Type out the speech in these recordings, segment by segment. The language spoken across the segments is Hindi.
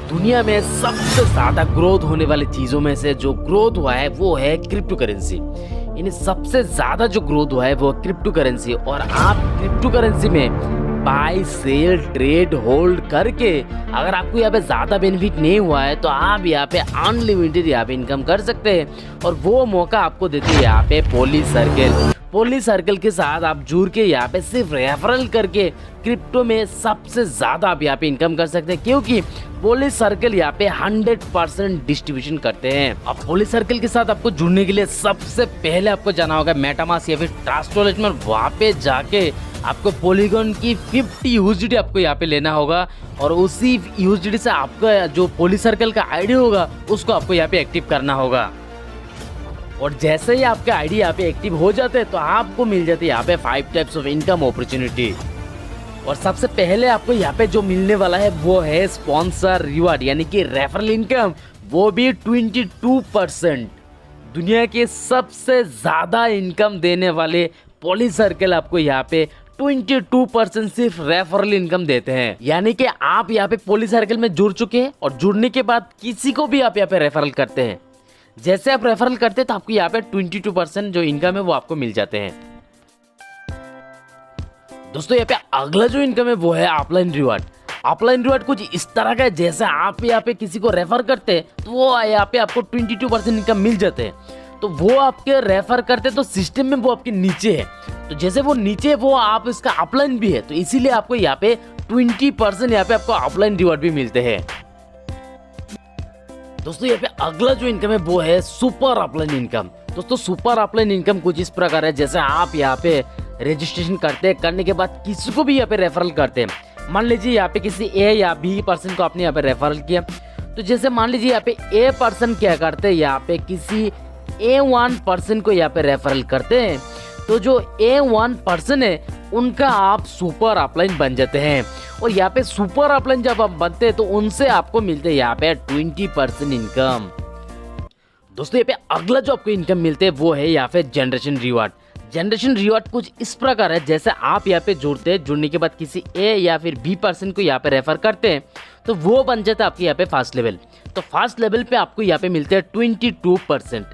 दुनिया में सबसे ज्यादा ग्रोथ होने वाली चीजों में से जो ग्रोथ हुआ है वो है क्रिप्टो करेंसी। यानी सबसे ज्यादा जो ग्रोथ हुआ है वो क्रिप्टो करेंसी। और आप क्रिप्टो करेंसी में बाय सेल ट्रेड होल्ड करके अगर आपको यहाँ पे ज्यादा बेनिफिट नहीं हुआ है तो आप यहाँ पे अनलिमिटेड यहाँ पे इनकम कर सकते हैं। और वो मौका आपको देती है यहाँ पे पोली सर्कल के साथ आप जुड़ के यहाँ पे सिर्फ रेफरल करके क्रिप्टो में सबसे ज्यादा आप यहाँ पे इनकम कर सकते हैं, क्योंकि पोली सर्कल यहाँ पे 100% डिस्ट्रीब्यूशन करते हैं। अब पोली सर्कल के साथ आपको जुड़ने के लिए सबसे पहले आपको जाना होगा मेटामास्क या फिर ट्रस्ट वॉलेट में। वहाँ पे जाके आपको पॉलीगॉन की 50 यूएसडीटी आपको यहाँ पे लेना होगा और उसी यूएसडीटी से आपका जो पोली सर्कल का आईडी होगा उसको आपको यहाँ पे एक्टिव करना होगा। और जैसे ही आपका आईडी यहाँ पे एक्टिव हो जाते हैं तो आपको मिल जाती है यहाँ पे 5 टाइप्स ऑफ इनकम अपॉर्चुनिटी। और सबसे पहले आपको यहाँ पे जो मिलने वाला है वो है स्पॉन्सर रिवार्ड यानी कि रेफरल इनकम, वो भी 22%। दुनिया के सबसे ज्यादा इनकम देने वाले पॉली सर्कल आपको यहाँ पे 22% सिर्फ रेफरल इनकम देते हैं। यानी कि आप यहाँ पे पॉली सर्कल में जुड़ चुके हैं और जुड़ने के बाद किसी को भी आप यहाँ पे रेफरल करते हैं, जैसे आप रेफरल करते हैं तो आपको यहाँ पे 22% जो इनकम है वो आपको मिल जाते हैं। दोस्तों यहाँ पे अगला जो इनकम है वो है ऑफलाइन रिवार्ड। ऑफलाइन रिवार्ड कुछ इस तरह का है, जैसे आप यहाँ पे किसी को रेफर करते हैं तो वो यहाँ पे आपको 22% इनकम मिल जाते हैं। तो वो आपके रेफर करते तो सिस्टम में वो आपके नीचे है, तो जैसे वो नीचे है वो आप इसका ऑफलाइन भी है, तो इसीलिए आपको यहाँ पे 20% यहाँ पे आपको ऑफलाइन रिवार्ड भी मिलते हैं। दोस्तों यहाँ पे अगला जो इनकम है वो है सुपर ऑफलाइन इनकम। दोस्तों सुपर ऑफलाइन इनकम कुछ इस प्रकार है, जैसे आप यहाँ पे रजिस्ट्रेशन करने के बाद किसी को भी यहाँ पे रेफरल करते हैं। मान लीजिए यहाँ पे किसी ए या बी पर्सन को आपने यहाँ पे रेफरल किया, तो जैसे मान लीजिए यहाँ पे ए पर्सन क्या करते हैं, यहाँ पे किसी A1 पर्सन को यहाँ पे रेफरल करते हैं, तो जो A1 पर्सन है उनका आप सुपर ऑफलाइन बन जाते हैं। और यहाँ पे सुपर ऑफलाइन जब आप बनते हैं तो उनसे आपको मिलते हैं यहाँ पे 20% इनकम। दोस्तों यहाँ पे अगला जो आपको इनकम मिलते हैं वो है यहाँ पे जनरेशन रिवार्ड। जनरेशन रिवार्ड कुछ इस प्रकार है, जैसे आप यहाँ पे जुड़ते हैं, जुड़ने के बाद किसी ए या फिर बी पर्सन को यहाँ पे रेफर करते हैं तो वो बन जाता है आपके यहाँ पे फर्स्ट लेवल। तो फर्स्ट लेवल पे आपको यहाँ पे मिलते हैं 22%।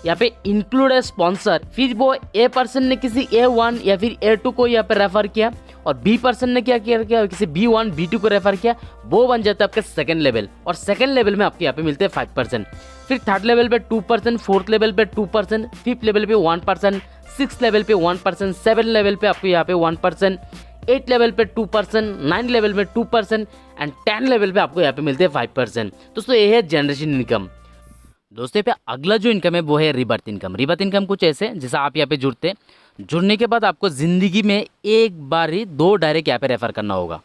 यहाँ पे इंक्लूड है स्पॉन्सर, फिर वो ए पर्सन ने किसी A1 या फिर A2 को यहाँ पे रेफर किया और बी पर्सन ने क्या किया किसी B1 B2 को रेफर किया, वो बन जाता है आपका सेकंड लेवल। और सेकंड लेवल में आपके यहाँ पे मिलते हैं 5%, फिर थर्ड लेवल पे 2%, फोर्थ लेवल पे 2%, फिफ्थ लेवल पे 1%, सिक्स लेवल पे 1%, सेवन लेवल पे आपको यहाँ पे 1%, 8 लेवल पे 2%, 9 लेवल में 2% एंड 10 लेवल पे आपको यहाँ पे मिलते हैं 5%। दोस्तों ये है जनरेशन इनकम। दोस्तों पे अगला जो इनकम है वो है रिबर्थ इनकम। रिबर्थ इनकम कुछ ऐसे, जैसा आप यहाँ पे जुड़ते हैं, जुड़ने के बाद आपको ज़िंदगी में एक बार ही 2 डायरेक्ट यहाँ पे रेफ़र करना होगा।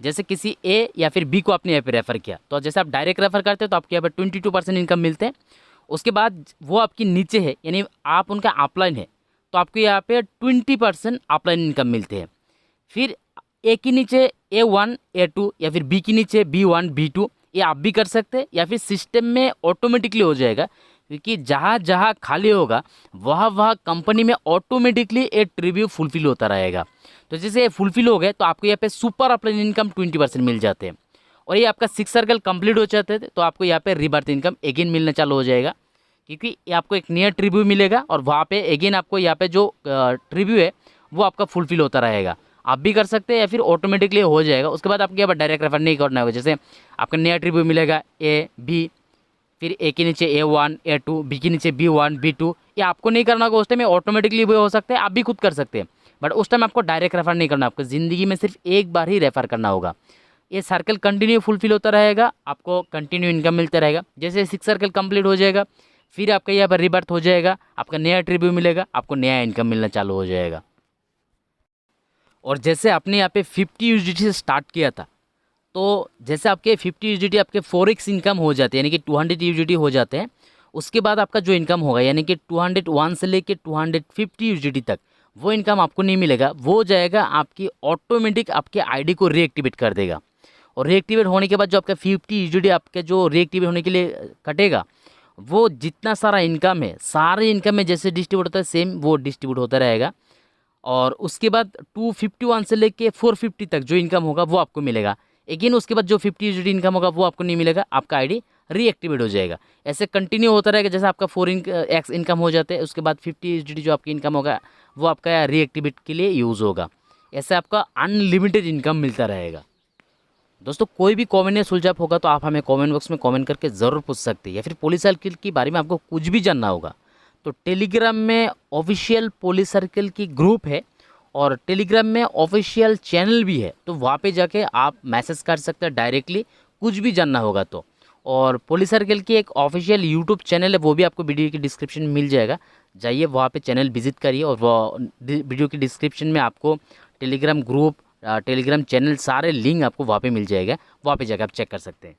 जैसे किसी ए या फिर बी को आपने यहाँ पे रेफ़र किया, तो जैसे आप डायरेक्ट रेफ़र करते हैं तो आपके यहाँ पे 22% इनकम मिलते हैं। उसके बाद वो आपकी नीचे है, यानी आप उनका ऑफलाइन है, तो आपको यहाँ पे 20% ऑफलाइन इनकम मिलते हैं। फिर ए के नीचे A1 A2 या फिर बी के नीचे B1 B2 ये आप भी कर सकते हैं, या फिर सिस्टम में ऑटोमेटिकली हो जाएगा, क्योंकि जहाँ जहाँ खाली होगा वहाँ वहाँ कंपनी में ऑटोमेटिकली एक ट्रिब्यू फुलफिल होता रहेगा। तो जैसे ये फुलफिल हो गए तो आपको यहाँ पे सुपर ऑफलाइन इनकम 20% मिल जाते हैं। और ये आपका 6 सर्कल कंप्लीट हो जाते हैं तो आपको यहाँ पे रिबर्थ इनकम अगेन मिलना चालू हो जाएगा, क्योंकि ये आपको एक नया ट्रिब्यू मिलेगा और वहाँ पे अगेन आपको यहाँ पे जो ट्रिब्यू है वो आपका फुलफिल होता रहेगा। आप भी कर सकते हैं या फिर ऑटोमेटिकली हो जाएगा। उसके बाद आपको यहाँ पर डायरेक्ट रेफर नहीं करना होगा। जैसे आपका नया ट्रिब्यू मिलेगा ए बी, फिर ए के नीचे A1 A2, बी के नीचे B1 B2, ये आपको नहीं करना होगा। उस टाइम में ऑटोमेटिकली भी हो सकता है, आप भी खुद कर सकते हैं, बट उस टाइम आपको डायरेक्ट रेफर नहीं करना, आपको ज़िंदगी में सिर्फ एक बार ही रेफर करना होगा। ये सर्कल कंटिन्यू फुलफिल होता रहेगा, आपको कंटिन्यू इनकम मिलता रहेगा। जैसे 6 सर्कल कंप्लीट हो जाएगा फिर आपका यहाँ पर रिबर्थ हो जाएगा, आपका नया ट्रिब्यू मिलेगा, आपको नया इनकम मिलना चालू हो जाएगा। और जैसे आपने यहाँ पे 50 USDT से स्टार्ट किया था, तो जैसे आपके 50 USDT आपके 4x इनकम हो जाते हैं, यानी कि 200 USDT हो जाते हैं। उसके बाद आपका जो इनकम होगा, यानी कि 201 से लेके 250 USDT तक, वो इनकम आपको नहीं मिलेगा, वो जाएगा आपकी ऑटोमेटिक आपके आईडी को रीएक्टिवेट कर देगा। और रीएक्टिवेट होने के बाद जो आपका 50 USDT आपके जो रीएक्टिवेट होने के लिए कटेगा, वो जितना सारा इनकम है सारे इनकम में जैसे डिस्ट्रीब्यूट होता है सेम वो डिस्ट्रीब्यूट होता रहेगा। और उसके बाद 251 से लेके 450 तक जो इनकम होगा वो आपको मिलेगा। अगेन उसके बाद जो 50 USD इनकम होगा वो आपको नहीं मिलेगा, आपका आईडी रीएक्टिवेट हो जाएगा। ऐसे कंटिन्यू होता रहेगा, जैसे आपका 4x इनकम हो जाते हैं उसके बाद 50 USD जो आपकी इनकम होगा वो आपका रीएक्टिवेट के लिए यूज़ होगा। ऐसे आपका अनलिमिटेड इनकम मिलता रहेगा। दोस्तों कोई भी कमेंट या सुलझाव होगा तो आप हमें कमेंट बॉक्स में कमेंट करके ज़रूर पूछ सकते हैं, या फिर पुलिस सर्किल के बारे में आपको कुछ भी जानना होगा तो टेलीग्राम में ऑफिशियल पुलिस सर्किल की ग्रुप है और टेलीग्राम में ऑफिशियल चैनल भी है, तो वहाँ पे जाके आप मैसेज कर सकते हैं डायरेक्टली, कुछ भी जानना होगा तो। और पुलिस सर्किल की एक ऑफिशियल यूट्यूब चैनल है, वो भी आपको वीडियो की डिस्क्रिप्शन में मिल जाएगा, जाइए वहाँ पे चैनल विजिट करिए और वो वीडियो की डिस्क्रिप्शन में आपको टेलीग्राम ग्रुप, टेलीग्राम चैनल सारे लिंक आपको वहाँ पे मिल जाएगा, वहाँ पे जाकर आप चेक कर सकते हैं।